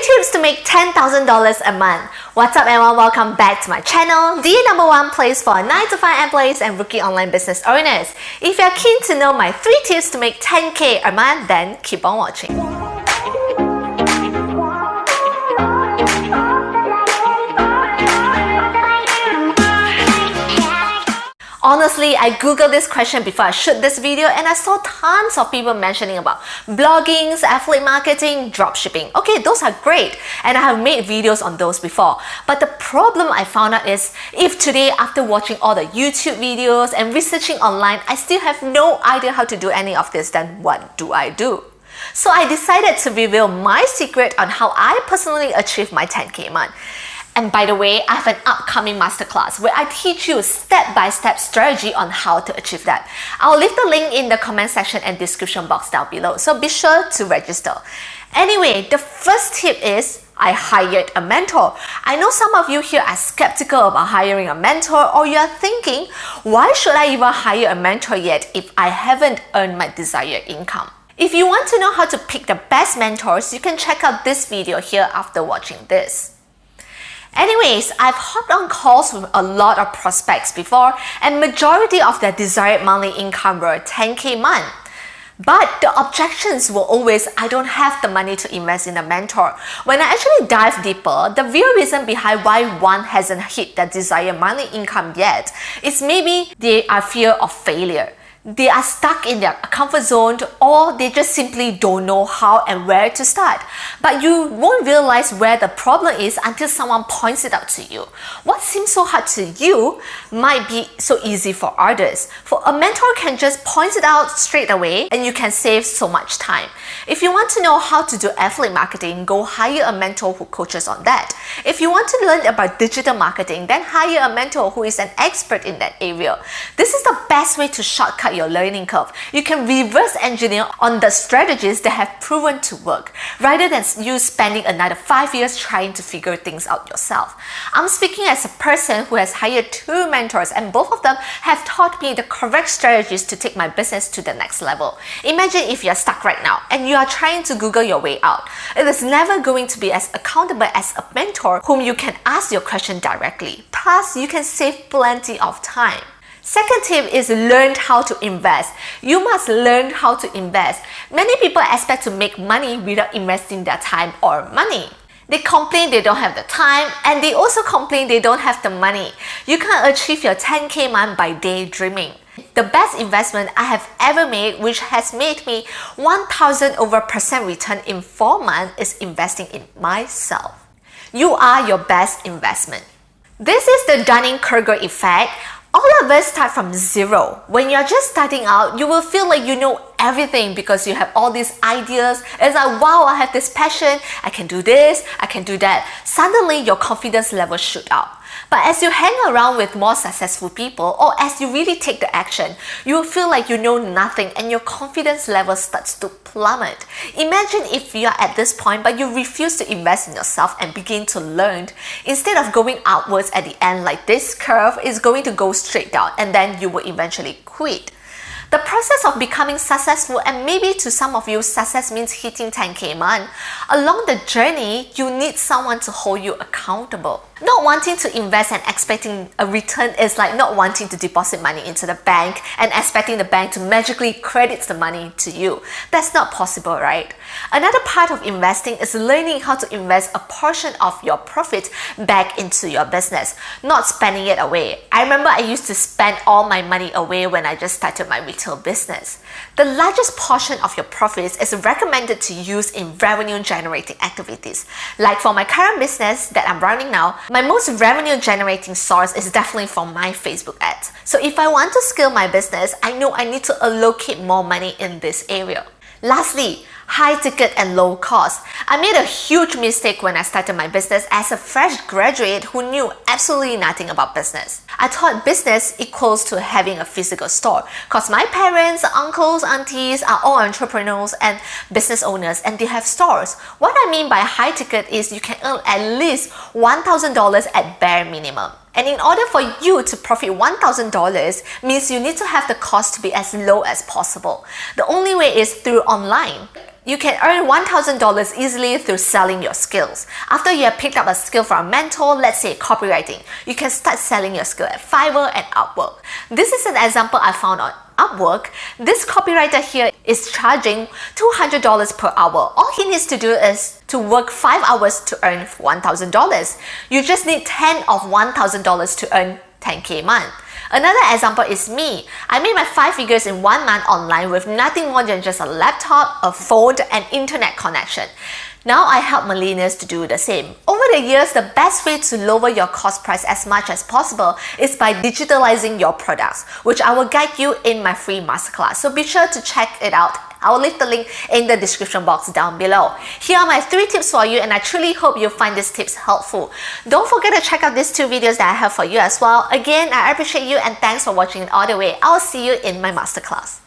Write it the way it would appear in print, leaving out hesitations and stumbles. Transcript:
tips to make $10,000 a month. What's up everyone, welcome back to my channel, the #1 place for 9-to-5 employees and rookie online business owners. If you're keen to know my 3 tips to make 10K a month, then keep on watching. Honestly, I googled this question before I shoot this video and I saw tons of people mentioning about blogging, affiliate marketing, dropshipping. Okay, those are great and I have made videos on those before. But the problem I found out is, if today after watching all the YouTube videos and researching online, I still have no idea how to do any of this, then what do I do? So I decided to reveal my secret on how I personally achieve my 10K a month. And by the way, I have an upcoming masterclass where I teach you step-by-step strategy on how to achieve that. I'll leave the link in the comment section and description box down below, so be sure to register. Anyway, the first tip is I hired a mentor. I know some of you here are skeptical about hiring a mentor, or you are thinking, why should I even hire a mentor yet if I haven't earned my desired income? If you want to know how to pick the best mentors, you can check out this video here after watching this. Anyways, I've hopped on calls with a lot of prospects before, and majority of their desired monthly income were 10K a month. But the objections were always, I don't have the money to invest in a mentor. When I actually dive deeper, the real reason behind why one hasn't hit their desired monthly income yet is maybe they are fear of failure. They are stuck in their comfort zone, or they just simply don't know how and where to start. But you won't realize where the problem is until someone points it out to you. What seems so hard to you might be so easy for others. For a mentor can just point it out straight away and you can save so much time. If you want to know how to do affiliate marketing, go hire a mentor who coaches on that. If you want to learn about digital marketing, then hire a mentor who is an expert in that area. This is the best way to shortcut your learning curve. You can reverse engineer on the strategies that have proven to work, rather than you spending another 5 years trying to figure things out yourself. I'm speaking as a person who has hired 2 mentors, and both of them have taught me the correct strategies to take my business to the next level. Imagine if you're stuck right now and you are trying to Google your way out. It is never going to be as accountable as a mentor whom you can ask your question directly. Plus, you can save plenty of time. Second tip is learn how to invest. You must learn how to invest. Many people expect to make money without investing their time or money. They complain they don't have the time, and they also complain they don't have the money. You can't achieve your 10K month by daydreaming. The best investment I have ever made, which has made me 1000% return in 4 months, is investing in myself. You are your best investment. This is the Dunning-Kruger effect. All of us start from zero. When you're just starting out, you will feel like you know everything because you have all these ideas. It's like, wow, I have this passion, I can do this, I can do that. Suddenly, your confidence level shoot up. But as you hang around with more successful people, or as you really take the action, you will feel like you know nothing and your confidence level starts to plummet. Imagine if you are at this point but you refuse to invest in yourself and begin to learn. Instead of going outwards at the end like this curve is going to go straight down, and then you will eventually quit. The process of becoming successful, and maybe to some of you success means hitting 10K a month, along the journey you need someone to hold you accountable. Not wanting to invest and expecting a return is like not wanting to deposit money into the bank and expecting the bank to magically credit the money to you. That's not possible, right? Another part of investing is learning how to invest a portion of your profit back into your business, not spending it away. I remember I used to spend all my money away when I just started my retail business. The largest portion of your profits is recommended to use in revenue generating activities. Like for my current business that I'm running now, my most revenue generating source is definitely from my Facebook ads. So if I want to scale my business, I know I need to allocate more money in this area. Lastly, high ticket and low cost. I made a huge mistake when I started my business as a fresh graduate who knew absolutely nothing about business. I thought business equals to having a physical store because my parents, uncles, aunties are all entrepreneurs and business owners, and they have stores. What I mean by high ticket is you can earn at least $1,000 at bare minimum. And in order for you to profit $1,000 means you need to have the cost to be as low as possible. The only way is through online. You can earn $1,000 easily through selling your skills. After you have picked up a skill from a mentor, let's say copywriting, you can start selling your skill at Fiverr and Upwork. This is an example I found on Upwork. This copywriter here is charging $200 per hour. All he needs to do is to work 5 hours to earn $1,000. You just need 10 of $1,000 to earn 10K a month. Another example is me. I made my 5 figures in 1 month online with nothing more than just a laptop, a phone, and internet connection. Now I help millennials to do the same. Over the years, the best way to lower your cost price as much as possible is by digitalizing your products, which I will guide you in my free masterclass. So be sure to check it out. I will leave the link in the description box down below. Here are my 3 tips for you, and I truly hope you find these tips helpful. Don't forget to check out these 2 videos that I have for you as well. Again, I appreciate you and thanks for watching it all the way. I'll see you in my masterclass.